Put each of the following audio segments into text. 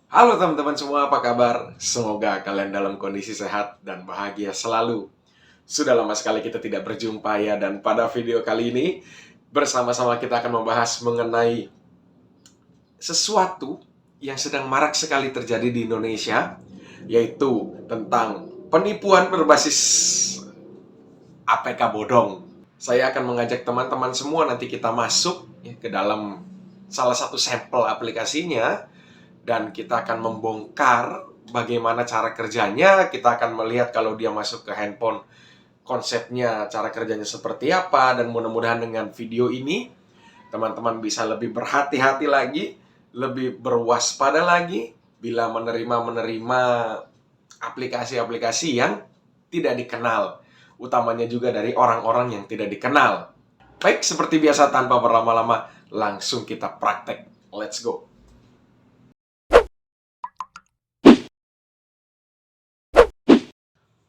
Halo teman-teman semua, apa kabar? Semoga kalian dalam kondisi sehat dan bahagia selalu. Sudah lama sekali kita tidak berjumpa ya, dan pada video kali ini bersama-sama kita akan membahas mengenai sesuatu yang sedang marak sekali terjadi di Indonesia, yaitu tentang penipuan berbasis APK bodong. Saya akan mengajak teman-teman semua nanti kita masuk ya, ke dalam salah satu sampel aplikasinya, dan kita akan membongkar bagaimana cara kerjanya. Kita akan melihat kalau dia masuk ke handphone, konsepnya, cara kerjanya seperti apa. Dan mudah-mudahan dengan video ini teman-teman bisa lebih berhati-hati lagi, lebih berwaspada lagi bila menerima aplikasi-aplikasi yang tidak dikenal, utamanya juga dari orang-orang yang tidak dikenal. Baik, seperti biasa tanpa berlama-lama, langsung kita praktek. Let's go.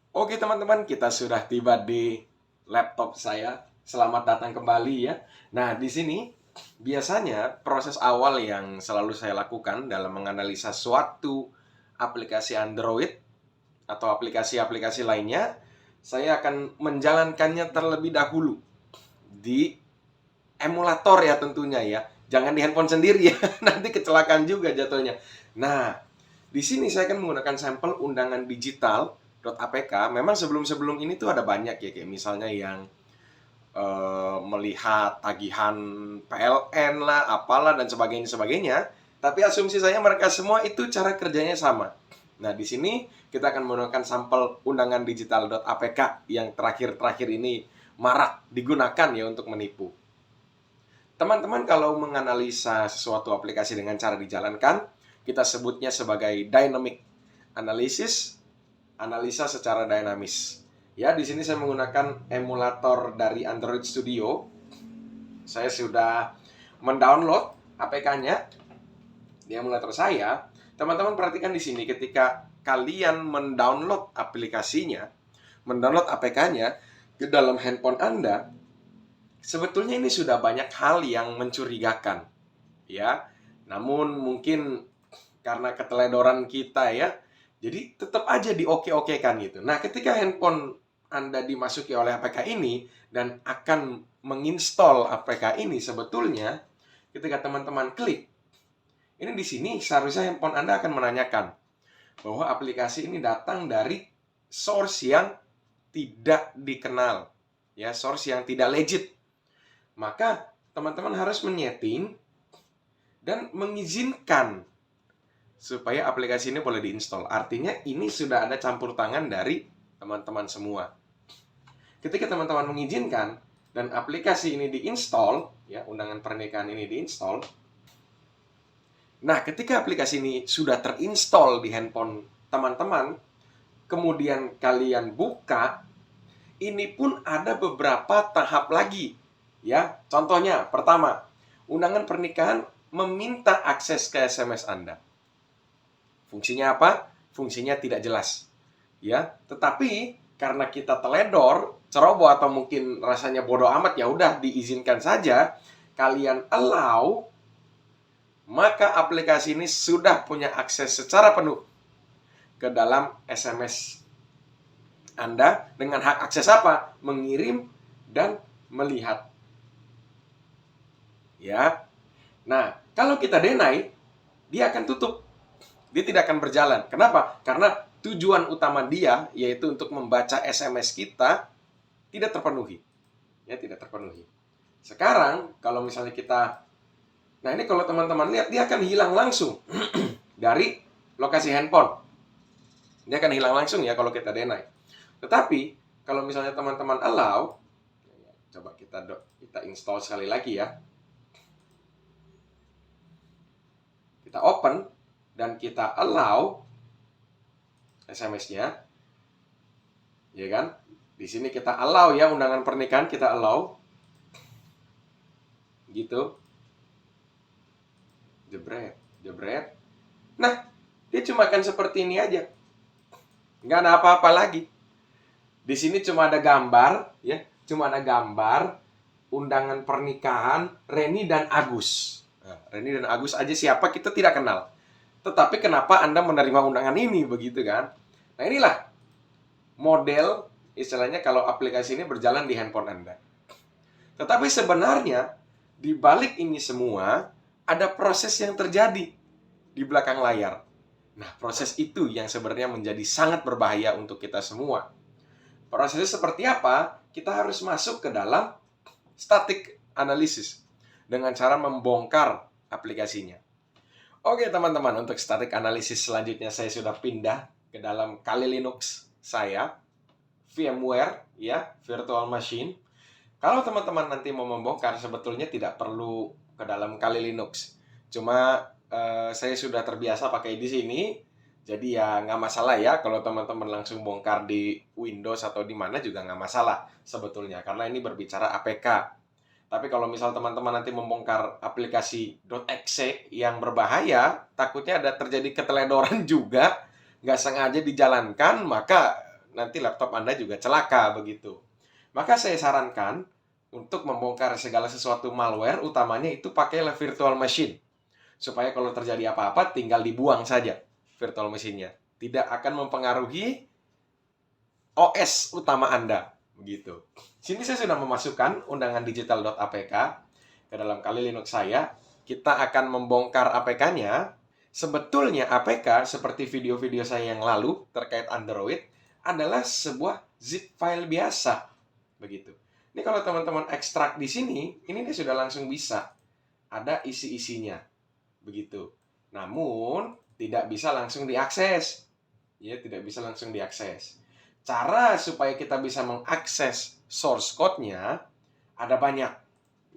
Oke teman-teman, kita sudah tiba di laptop saya. Selamat datang kembali ya. Nah, di sini biasanya proses awal yang selalu saya lakukan dalam menganalisa suatu aplikasi Android atau aplikasi-aplikasi lainnya, saya akan menjalankannya terlebih dahulu di emulator ya tentunya ya. Jangan di handphone sendiri ya, nanti kecelakaan juga jatuhnya. Nah, di sini saya akan menggunakan sampel undangan digital .apk. Memang sebelum-sebelum ini tuh ada banyak ya, kayak misalnya yang melihat tagihan PLN lah, apalah dan sebagainya. Tapi asumsi saya mereka semua itu cara kerjanya sama. Nah, di sini kita akan menggunakan sampel undangan digital .apk yang terakhir-terakhir ini marak digunakan ya untuk menipu. Teman-teman kalau menganalisa sesuatu aplikasi dengan cara dijalankan, kita sebutnya sebagai dynamic analysis, analisa secara dinamis. Ya, di sini saya menggunakan emulator dari Android Studio. Saya sudah mendownload APK-nya di emulator saya. Teman-teman perhatikan di sini ketika kalian mendownload aplikasinya, mendownload APK-nya ke dalam handphone Anda, sebetulnya ini sudah banyak hal yang mencurigakan, ya. Namun mungkin karena keteledoran kita ya, jadi tetap aja dioke-okekan gitu. Nah, ketika handphone Anda dimasuki oleh APK ini dan akan menginstall APK ini, sebetulnya ketika teman-teman klik, ini di sini seharusnya handphone Anda akan menanyakan bahwa aplikasi ini datang dari source yang tidak dikenal, ya, source yang tidak legit. Maka teman-teman harus menyeting dan mengizinkan supaya aplikasi ini boleh diinstal. Artinya ini sudah ada campur tangan dari teman-teman semua. Ketika teman-teman mengizinkan dan aplikasi ini diinstal, ya, undangan pernikahan ini diinstal. Nah, ketika aplikasi ini sudah terinstall di handphone teman-teman, kemudian kalian buka, ini pun ada beberapa tahap lagi. Ya, contohnya pertama, undangan pernikahan meminta akses ke SMS Anda. Fungsinya apa? Fungsinya tidak jelas. Ya, tetapi karena kita teledor, ceroboh atau mungkin rasanya bodoh amat, ya udah diizinkan saja, kalian allow, maka aplikasi ini sudah punya akses secara penuh ke dalam SMS Anda dengan hak akses apa? Mengirim dan melihat. Ya. Nah, kalau kita deny, dia akan tutup. Dia tidak akan berjalan. Kenapa? Karena tujuan utama dia yaitu untuk membaca SMS kita tidak terpenuhi. Ya, tidak terpenuhi. Sekarang kalau misalnya kita, nah ini kalau teman-teman lihat, dia akan hilang langsung dari lokasi handphone. Dia akan hilang langsung ya kalau kita deny. Tetapi kalau misalnya teman-teman allow, coba kita install sekali lagi ya. Kita open dan kita allow SMS-nya, ya kan? Di sini kita allow ya, undangan pernikahan kita allow, gitu. Jebret, jebret. Nah, dia cuma akan seperti ini aja, nggak ada apa-apa lagi. Di sini cuma ada gambar, ya, cuma ada gambar undangan pernikahan Reni dan Agus. Nah, Reni dan Agus aja siapa kita tidak kenal. Tetapi kenapa Anda menerima undangan ini, begitu kan? Nah, inilah model istilahnya kalau aplikasi ini berjalan di handphone Anda. Tetapi sebenarnya di balik ini semua ada proses yang terjadi di belakang layar. Nah, proses itu yang sebenarnya menjadi sangat berbahaya untuk kita semua. Prosesnya seperti apa? Kita harus masuk ke dalam static analysis dengan cara membongkar aplikasinya. Oke teman-teman, untuk static analysis selanjutnya saya sudah pindah ke dalam Kali Linux saya, VMware, ya, virtual machine. Kalau teman-teman nanti mau membongkar, sebetulnya tidak perlu ke dalam Kali Linux. Cuma saya sudah terbiasa pakai di sini, jadi ya nggak masalah ya kalau teman-teman langsung bongkar di Windows atau di mana juga nggak masalah sebetulnya, karena ini berbicara APK. Tapi kalau misal teman-teman nanti membongkar aplikasi .exe yang berbahaya, takutnya ada terjadi keteledoran juga, nggak sengaja dijalankan, maka nanti laptop Anda juga celaka begitu. Maka saya sarankan untuk membongkar segala sesuatu malware, utamanya itu pakailah virtual machine. Supaya kalau terjadi apa-apa, tinggal dibuang saja virtual machine-nya. Tidak akan mempengaruhi OS utama Anda. Begitu. Sini saya sudah memasukkan undangan digital.apk ke dalam Kali Linux saya. Kita akan membongkar APK-nya. Sebetulnya APK seperti video-video saya yang lalu terkait Android adalah sebuah zip file biasa. Begitu. Ini kalau teman-teman ekstrak di sini, ini dia sudah langsung bisa. Ada isi-isinya. Begitu. Namun tidak bisa langsung diakses. Ya, tidak bisa langsung diakses. Cara supaya kita bisa mengakses source code-nya ada banyak,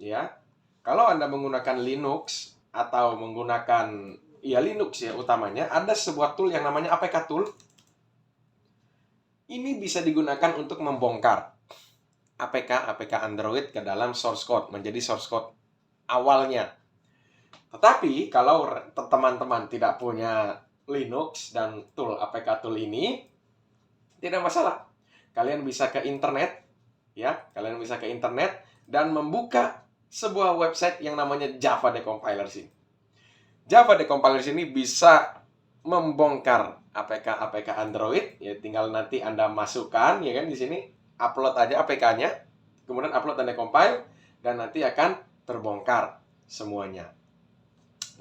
ya. Kalau Anda menggunakan Linux atau menggunakan Linux ya utamanya, ada sebuah tool yang namanya APK tool. Ini bisa digunakan untuk membongkar APK Android ke dalam source code, menjadi source code awalnya. Tetapi kalau teman-teman tidak punya Linux dan tool APK tool ini, tidak masalah. Kalian bisa ke internet, ya. Kalian bisa ke internet dan membuka sebuah website yang namanya Java Decompilers ini. Java Decompilers ini bisa membongkar APK Android, ya tinggal nanti Anda masukkan, ya kan, di sini upload aja APK-nya, kemudian upload dan decompile, dan nanti akan terbongkar semuanya.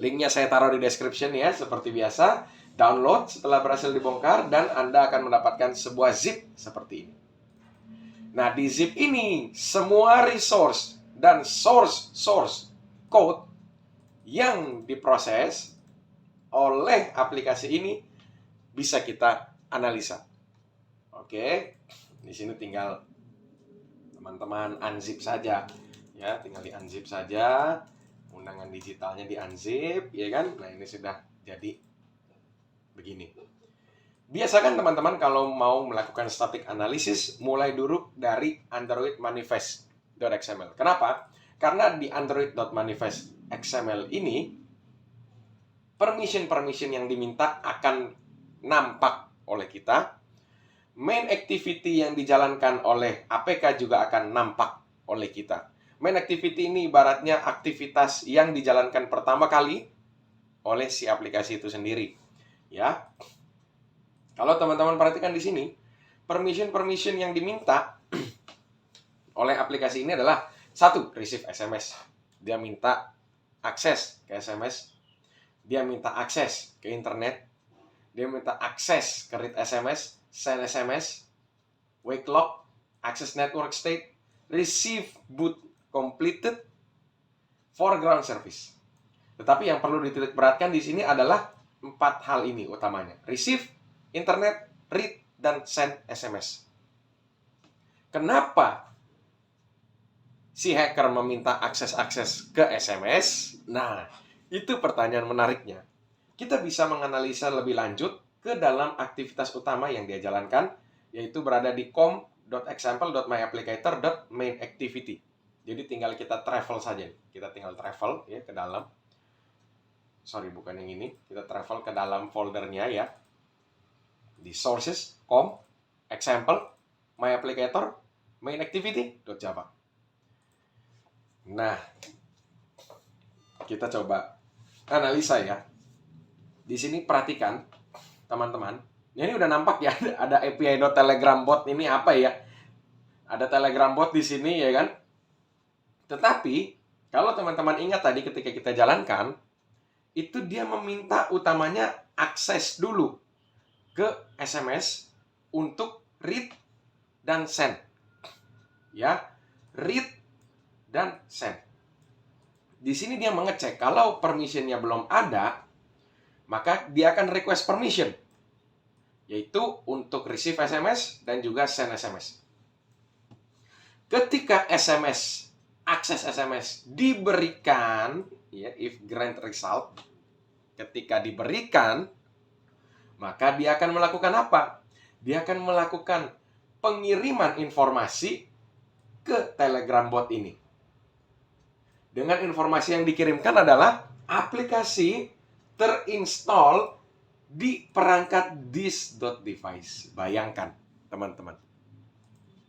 Linknya saya taruh di description ya, seperti biasa. Download setelah berhasil dibongkar dan Anda akan mendapatkan sebuah zip seperti ini. Nah, di zip ini semua resource dan source code yang diproses oleh aplikasi ini bisa kita analisa. Oke, di sini tinggal teman-teman unzip saja, ya, tinggal di unzip saja, undangan digitalnya di unzip, ya kan? Nah, ini sudah jadi begini. Biasakan teman-teman kalau mau melakukan static analysis, mulai dulu dari Android manifest.xml. Kenapa? Karena di Android.manifest.xml ini permission yang diminta akan nampak oleh kita. Main activity yang dijalankan oleh APK juga akan nampak oleh kita. Main activity ini ibaratnya aktivitas yang dijalankan pertama kali oleh si aplikasi itu sendiri. Ya. Kalau teman-teman perhatikan di sini, permission yang diminta oleh aplikasi ini adalah satu, receive SMS. Dia minta akses ke SMS. Dia minta akses ke internet. Dia minta akses ke read SMS, send SMS, wake lock, access network state, receive boot completed, foreground service. Tetapi yang perlu dititik beratkan di sini adalah 4 hal ini utamanya. Receive, internet, read, dan send SMS. Kenapa si hacker meminta akses-akses ke SMS? Nah, itu pertanyaan menariknya. Kita bisa menganalisa lebih lanjut ke dalam aktivitas utama yang dia jalankan, yaitu berada di com.example.myapplicator.mainActivity. Jadi tinggal kita travel saja. Kita tinggal travel ya ke dalam. Sorry, bukan yang ini. Kita travel ke dalam foldernya ya. Di sources, com, example, myapplicator, mainActivity.java. Nah, kita coba analisa ya. Di sini perhatikan, teman-teman. Ini udah nampak ya, ada API.Telegram bot ini apa ya? Ada Telegram bot di sini ya kan? Tetapi, kalau teman-teman ingat tadi ketika kita jalankan, itu dia meminta utamanya akses dulu ke SMS untuk read dan send. Ya, read dan send. Di sini dia mengecek kalau permissionnya belum ada, maka dia akan request permission, yaitu untuk receive SMS dan juga send SMS. Ketika akses SMS diberikan, ya, if grant result, ketika diberikan, maka dia akan melakukan apa? Dia akan melakukan pengiriman informasi ke Telegram bot ini. Dengan informasi yang dikirimkan adalah aplikasi terinstall di perangkat this.device. Bayangkan, teman-teman.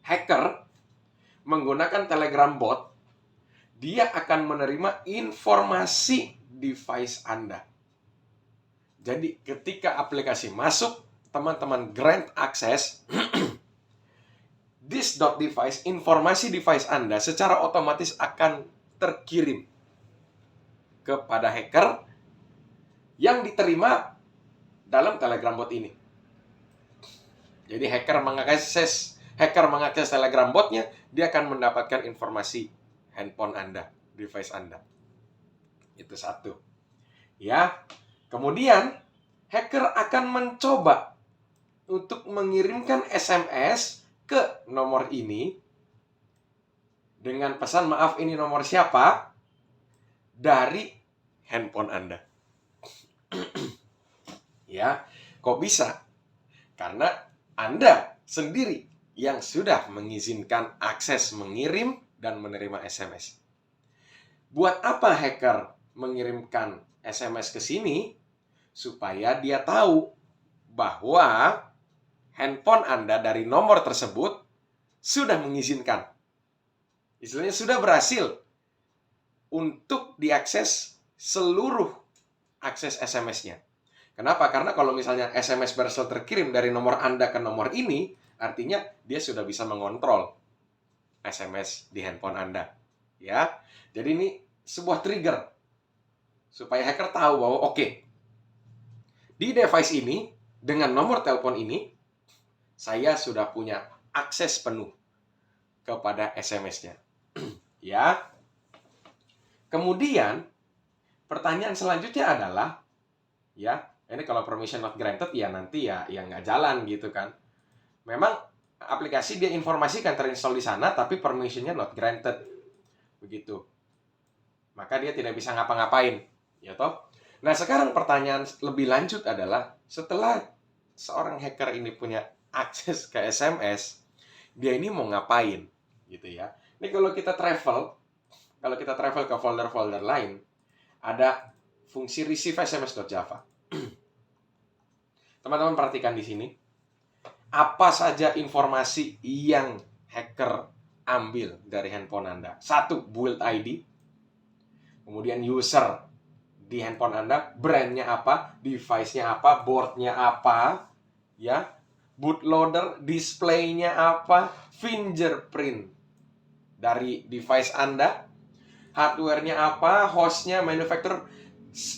Hacker menggunakan Telegram bot, dia akan menerima informasi device Anda. Jadi, ketika aplikasi masuk, teman-teman grant access this.device, informasi device Anda secara otomatis akan terkirim kepada hacker yang diterima dalam Telegram bot ini. Jadi hacker mengakses Telegram botnya, dia akan mendapatkan informasi handphone Anda, device Anda. Itu satu. Ya. Kemudian hacker akan mencoba untuk mengirimkan SMS ke nomor ini dengan pesan, maaf ini nomor siapa, dari handphone Anda. Ya, kok bisa? Karena Anda sendiri yang sudah mengizinkan akses mengirim dan menerima SMS. Buat apa hacker mengirimkan SMS ke sini? Supaya dia tahu bahwa handphone Anda dari nomor tersebut sudah mengizinkan. Istilahnya sudah berhasil untuk diakses seluruh akses SMS-nya. Kenapa? Karena kalau misalnya SMS berhasil terkirim dari nomor Anda ke nomor ini, artinya dia sudah bisa mengontrol SMS di handphone Anda. Ya, jadi ini sebuah trigger supaya hacker tahu bahwa oke, di device ini dengan nomor telepon ini saya sudah punya akses penuh kepada SMS-nya. Ya. Kemudian pertanyaan selanjutnya adalah, ya, ini kalau permission not granted ya nanti ya nggak jalan gitu kan. Memang aplikasi dia informasikan terinstall di sana, tapi permissionnya not granted. Begitu. Maka dia tidak bisa ngapa-ngapain. Ya toh? Nah, sekarang pertanyaan lebih lanjut adalah, setelah seorang hacker ini punya akses ke SMS, dia ini mau ngapain? Gitu ya. Ini kalau kita travel ke folder-folder lain, ada fungsi receive SMS.java. Teman-teman perhatikan di sini. Apa saja informasi yang hacker ambil dari handphone Anda? Satu, build ID. Kemudian user di handphone Anda, brandnya apa, device-nya apa, board-nya apa, ya, bootloader, display-nya apa, fingerprint dari device Anda, hardware-nya apa, host-nya, manufacturer.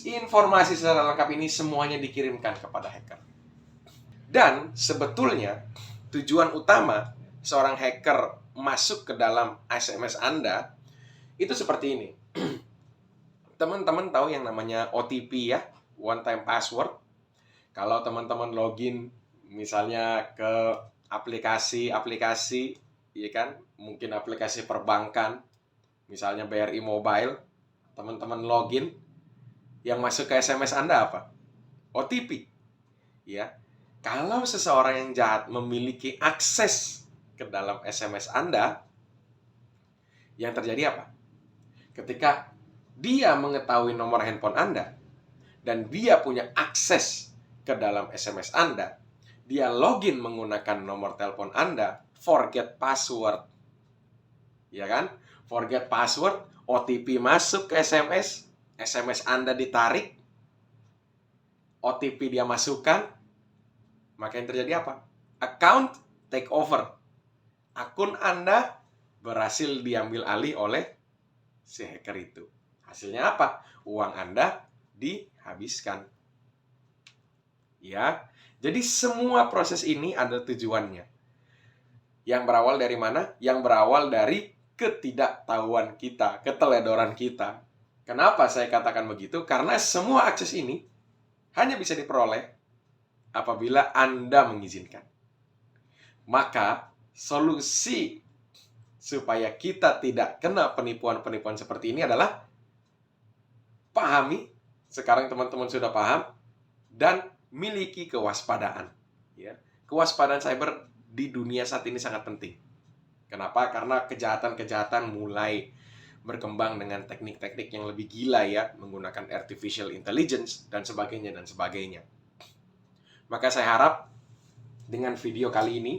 Informasi secara lengkap ini semuanya dikirimkan kepada hacker. Dan sebetulnya tujuan utama seorang hacker masuk ke dalam SMS Anda itu seperti ini. Teman-teman tahu yang namanya OTP ya, one time password. Kalau teman-teman login misalnya ke aplikasi, ya kan, mungkin aplikasi perbankan, misalnya BRI Mobile, teman-teman login, yang masuk ke SMS Anda apa? OTP. Ya. Kalau seseorang yang jahat memiliki akses ke dalam SMS Anda, yang terjadi apa? Ketika dia mengetahui nomor handphone Anda dan dia punya akses ke dalam SMS Anda, dia login menggunakan nomor telepon Anda, forget password. Ya kan? Forget password, OTP masuk ke SMS Anda ditarik, OTP dia masukkan, maka yang terjadi apa? Account takeover. Akun Anda berhasil diambil alih oleh si hacker itu. Hasilnya apa? Uang Anda dihabiskan. Ya. Jadi semua proses ini ada tujuannya. Yang berawal dari mana? Yang berawal dari ketidaktahuan kita, keteledoran kita. Kenapa saya katakan begitu? Karena semua akses ini hanya bisa diperoleh apabila Anda mengizinkan. Maka solusi supaya kita tidak kena penipuan-penipuan seperti ini adalah pahami, sekarang teman-teman sudah paham, dan miliki kewaspadaan. Ya. Kewaspadaan cyber di dunia saat ini sangat penting. Kenapa? Karena kejahatan-kejahatan mulai berkembang dengan teknik-teknik yang lebih gila ya, menggunakan artificial intelligence dan sebagainya dan sebagainya. Maka saya harap dengan video kali ini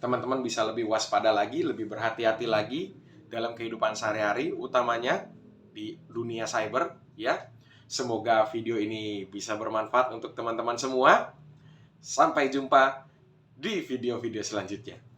teman-teman bisa lebih waspada lagi, lebih berhati-hati lagi dalam kehidupan sehari-hari, utamanya di dunia cyber ya. Semoga video ini bisa bermanfaat untuk teman-teman semua. Sampai jumpa di video-video selanjutnya.